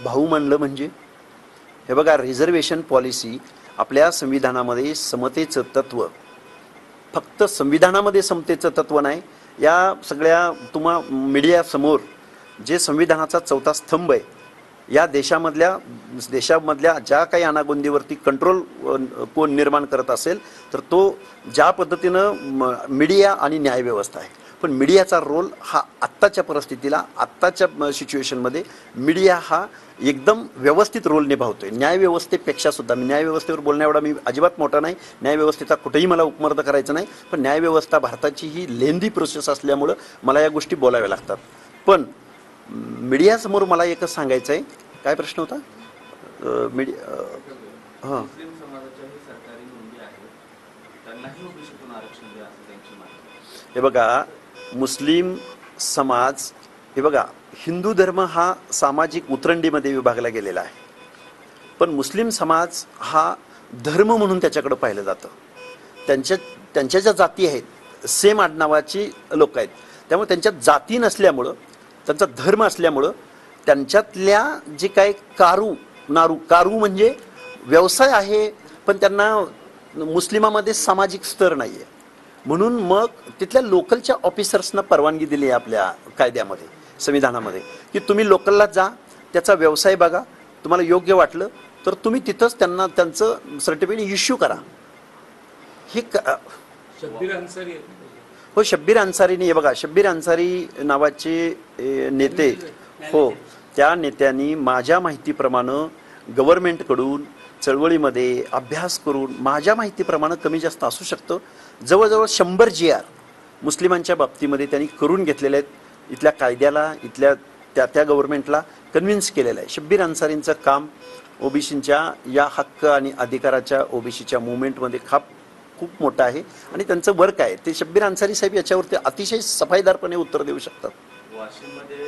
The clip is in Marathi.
भाऊ म्हणलं म्हणजे हे बघा, रिझर्वेशन पॉलिसी आपल्या संविधानामध्ये समतेचं तत्व, फक्त संविधानामध्ये समतेचं तत्व नाही, या सगळ्या मीडियासमोर जे संविधानाचा चौथा स्तंभ आहे, या देशामधल्या ज्या काही अनागोंदीवरती कंट्रोल कोण निर्माण करत असेल तर तो ज्या पद्धतीनं मीडिया आणि न्यायव्यवस्था आहे. पण मीडियाचा रोल हा आत्ताच्या परिस्थितीला, आत्ताच्या सिच्युएशनमध्ये मीडिया हा एकदम व्यवस्थित रोल निभावतोय. न्यायव्यवस्थेपेक्षा सुद्धा, मी न्यायव्यवस्थेवर बोलण्या एवढा मी अजिबात मोठा नाही, न्यायव्यवस्थेचा कुठेही मला उपमर्द करायचं नाही, पण न्यायव्यवस्था भारताची ही लेंदी प्रोसेस असल्यामुळं मला या गोष्टी बोलाव्या लागतात. पण मीडियासमोर मला एकच सांगायचं आहे. काय प्रश्न होता? हां, हे बघा, मुस्लिम समाज, हे बघा, हिंदू धर्म हा सामाजिक उतरंडीमध्ये विभागला गेलेला आहे, पण मुस्लिम समाज हा धर्म म्हणून त्याच्याकडे पाहिलं जातं. त्यांच्या ज्या जाती आहेत, सेम आडनावाची लोक आहेत, त्यामुळे त्यांच्या जाती नसल्यामुळं, त्यांचा धर्म असल्यामुळं त्यांच्यातल्या जे काय कारू म्हणजे व्यवसाय आहे, पण त्यांना मुस्लिमामध्ये सामाजिक स्तर नाही आहे. म्हणून मग तिथल्या लोकलच्या ऑफिसर्सना परवानगी दिली आहे आपल्या कायद्यामध्ये, संविधानामध्ये, की तुम्ही लोकलला जा, त्याचा व्यवसाय बघा, तुम्हाला योग्य वाटलं तर तुम्ही तिथंच त्यांना त्यांचं सर्टिफिकेट इश्यू करा. हे शब्बीर अन्सारी हो, शब्बीर अन्सारीने, हे बघा, शब्बीर अन्सारी नावाचे नेते, हो, त्या नेत्यांनी माझ्या माहितीप्रमाणे गव्हर्नमेंटकडून चळवळीमध्ये अभ्यास करून, माझ्या माहितीप्रमाणे कमी जास्त असू शकतं, जवळजवळ 100 GR मुस्लिमांच्या बाबतीमध्ये त्यांनी करून घेतलेले आहेत. इथल्या कायद्याला, इथल्या त्या गव्हर्नमेंटला कन्व्हिन्स केलेलं आहे. शब्बीर अन्सारींचं काम ओबीसींच्या या हक्क आणि अधिकाराच्या, ओबीसीच्या मुवमेंटमध्ये खूप मोठं आहे आणि त्यांचं वर्क आहे. ते शब्बीर अन्सारी साहेब याच्यावरती अतिशय सफाईदारपणे उत्तर देऊ शकतात. वाशिममध्ये